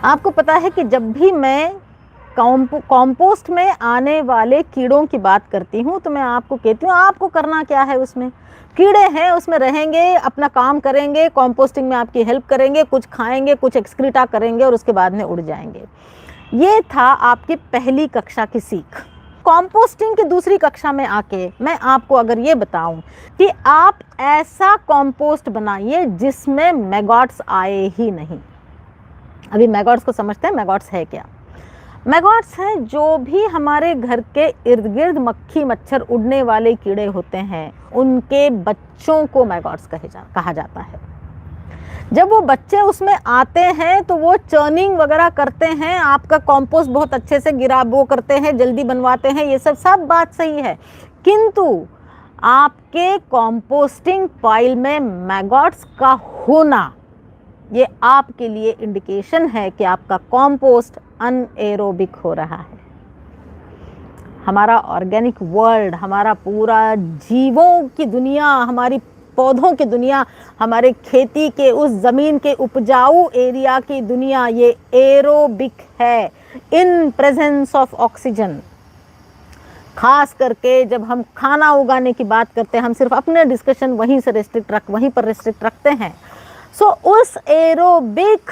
आपको पता है कि जब भी मैं कॉम्पोस्ट में आने वाले कीड़ों की बात करती हूँ तो मैं आपको कहती हूँ आपको करना क्या है। उसमें कीड़े हैं, उसमें रहेंगे, अपना काम करेंगे, कॉम्पोस्टिंग में आपकी हेल्प करेंगे, कुछ खाएंगे, कुछ एक्सक्रीटा करेंगे और उसके बाद में उड़ जाएंगे। ये था आपकी पहली कक्षा की सीख। कॉम्पोस्टिंग की दूसरी कक्षा में आके मैं आपको अगर ये बताऊं कि आप ऐसा कॉम्पोस्ट बनाइए जिसमें मैगॉट्स आए ही नहीं। अभी मैगॉट्स को समझते हैं, मैगॉट्स है क्या? मैगॉट्स हैं जो भी हमारे घर के इर्द गिर्द मक्खी मच्छर उड़ने वाले कीड़े होते हैं, उनके बच्चों को मैगॉट्स कहा जाता है। जब वो बच्चे उसमें आते हैं तो वो चर्निंग वगैरह करते हैं, आपका कंपोस्ट बहुत अच्छे से वो करते हैं, जल्दी बनवाते हैं, ये सब बात सही है। किंतु आपके कंपोस्टिंग पाइल में मैगॉट्स का होना ये आपके लिए इंडिकेशन है कि आपका कंपोस्ट अनएरोबिक हो रहा है। हमारा ऑर्गेनिक वर्ल्ड, हमारा पूरा जीवों की दुनिया, हमारी पौधों की दुनिया, हमारे खेती के उस ज़मीन के उपजाऊ एरिया की दुनिया, ये एरोबिक है इन प्रेजेंस ऑफ ऑक्सीजन। खास करके जब हम खाना उगाने की बात करते हैं, हम सिर्फ अपने डिस्कशन वहीं पर रिस्ट्रिक्ट रखते हैं। सो उस एरोबिक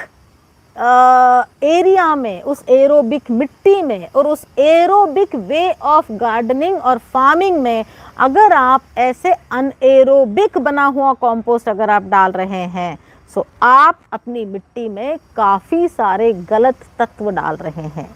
एरिया में, उस एरोबिक मिट्टी में और उस एरोबिक वे ऑफ गार्डनिंग और फार्मिंग में अगर आप ऐसे अनएरोबिक बना हुआ कंपोस्ट अगर आप डाल रहे हैं, सो आप अपनी मिट्टी में काफ़ी सारे गलत तत्व डाल रहे हैं।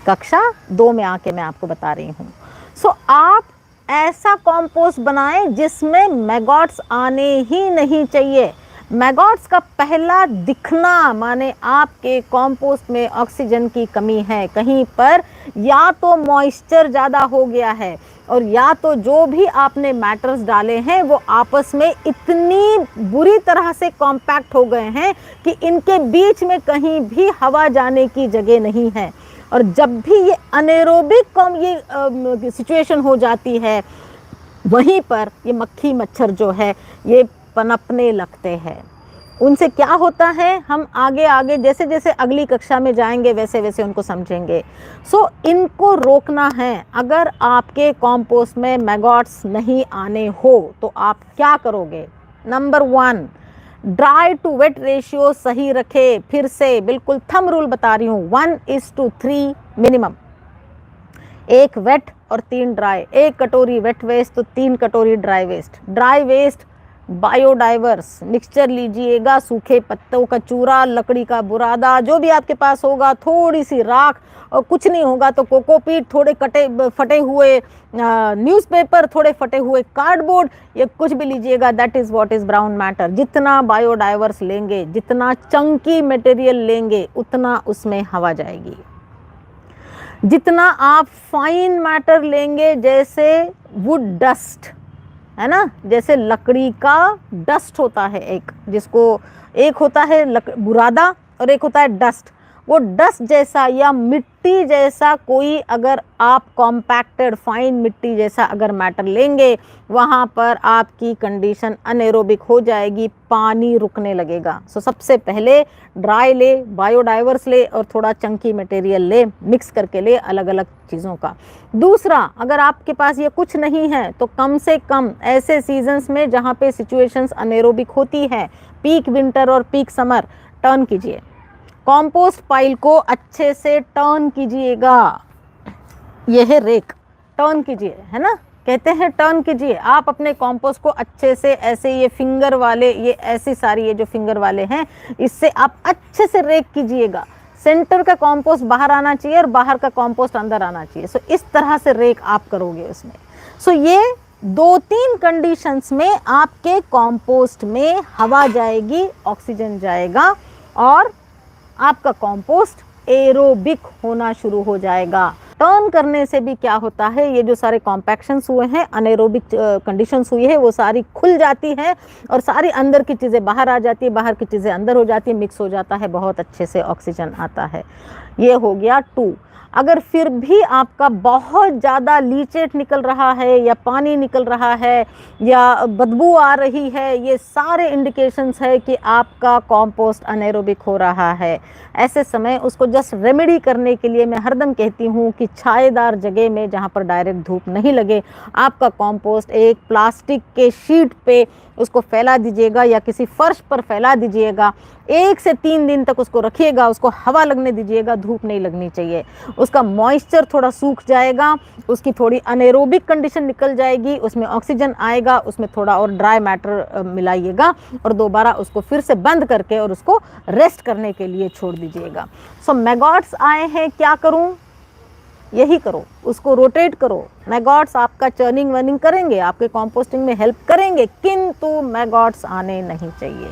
कक्षा 2 में आके मैं आपको बता रही हूँ। सो आप ऐसा कंपोस्ट बनाएं जिसमें मैगॉट्स आने ही नहीं चाहिए। मैगॉट्स का पहला दिखना माने आपके कंपोस्ट में ऑक्सीजन की कमी है, कहीं पर या तो मॉइस्चर ज़्यादा हो गया है और या तो जो भी आपने मैटर्स डाले हैं वो आपस में इतनी बुरी तरह से कॉम्पैक्ट हो गए हैं कि इनके बीच में कहीं भी हवा जाने की जगह नहीं है। और जब भी ये अनेरोबिक ये सिचुएशन हो जाती है, वहीं पर ये मक्खी मच्छर जो है ये पनपने लगते हैं। उनसे क्या होता है हम आगे जैसे जैसे अगली कक्षा में जाएंगे वैसे वैसे उनको समझेंगे। सो इनको रोकना है। अगर आपके कंपोस्ट में मैगॉट्स नहीं आने हो तो आप क्या करोगे? Number 1, dry to wet ratio सही रखे। फिर से बिल्कुल थंब रूल बता रही हूँ, 1:3 मिनिमम। 1 वेट और 3 ड्राई। 1 कटोरी वेट वेस्ट तो 3 कटोरी dry waste. Dry waste biodiverse mixture लीजिएगा, सूखे पत्तों का चूरा, लकड़ी का बुरादा, जो भी आपके पास होगा, थोड़ी सी राख, और कुछ नहीं होगा तो कोकोपीट, थोड़े फटे हुए न्यूज़पेपर, थोड़े फटे हुए कार्डबोर्ड, ये कुछ भी लीजिएगा। That is what is brown matter. जितना बायोडाइवर्स लेंगे, जितना चंकी मटेरियल लेंगे, उतना उसमें हवा जाएगी। जितना आप फाइन मैटर लेंगे, जैसे वुड डस्ट है ना, जैसे लकड़ी का डस्ट होता है एक होता है बुरादा और एक होता है डस्ट। वो डस्ट जैसा या मिट्टी जैसा कोई अगर आप कॉम्पैक्टेड फाइन मिट्टी जैसा अगर मैटर लेंगे, वहाँ पर आपकी कंडीशन अनएरोबिक हो जाएगी, पानी रुकने लगेगा। सो सबसे पहले ड्राई ले, बायोडाइवर्स ले और थोड़ा चंकी मटेरियल ले, मिक्स करके ले अलग अलग चीज़ों का। दूसरा, अगर आपके पास ये कुछ नहीं है तो कम से कम ऐसे सीजन्स में जहाँ पे सिचुएशंस अनएरोबिक होती है, पीक विंटर और पीक समर, टर्न कीजिए। कंपोस्ट पाइल को अच्छे से टर्न कीजिएगा। यह है रेक, टर्न कीजिए, है ना, कहते हैं टर्न कीजिए। आप अपने कंपोस्ट को अच्छे से ऐसे ये फिंगर वाले, ये ऐसी सारी ये जो फिंगर वाले हैं, इससे आप अच्छे से रेक कीजिएगा। सेंटर का कंपोस्ट बाहर आना चाहिए और बाहर का कंपोस्ट अंदर आना चाहिए। सो इस तरह से रेक आप करोगे उसमें। सो ये 2-3 कंडीशंस में आपके कंपोस्ट में हवा जाएगी, ऑक्सीजन जाएगा और आपका कंपोस्ट एरोबिक होना शुरू हो जाएगा। टर्न करने से भी क्या होता है, ये जो सारे कॉम्पैक्शंस हुए हैं, अनएरोबिक कंडीशंस हुई है, वो सारी खुल जाती है और सारी अंदर की चीज़ें बाहर आ जाती है, बाहर की चीज़ें अंदर हो जाती है, मिक्स हो जाता है, बहुत अच्छे से ऑक्सीजन आता है। ये हो गया 2। अगर फिर भी आपका बहुत ज़्यादा लीचेट निकल रहा है या पानी निकल रहा है या बदबू आ रही है, ये सारे इंडिकेशंस है कि आपका कंपोस्ट अनएरोबिक हो रहा है। ऐसे समय उसको जस्ट रेमेडी करने के लिए मैं हरदम कहती हूँ कि छायेदार जगह में जहाँ पर डायरेक्ट धूप नहीं लगे, आपका कंपोस्ट एक प्लास्टिक के शीट पे उसको फैला दीजिएगा या किसी फर्श पर फैला दीजिएगा। 1 से 3 दिन तक उसको रखिएगा, उसको हवा लगने दीजिएगा, धूप नहीं लगनी चाहिए। उसका मॉइस्चर थोड़ा सूख जाएगा, उसकी थोड़ी अनएरोबिक कंडीशन निकल जाएगी, उसमें ऑक्सीजन आएगा, उसमें थोड़ा और ड्राई मैटर मिलाइएगा और दोबारा उसको फिर से बंद करके और उसको रेस्ट करने के लिए छोड़ दीजिएगा। सो मैगॉट्स आए हैं, क्या करूं? यही करो, उसको रोटेट करो। मैगॉट्स आपका चर्निंग वर्निंग करेंगे, आपके कंपोस्टिंग में हेल्प करेंगे, किंतु मैगॉट्स आने नहीं चाहिए।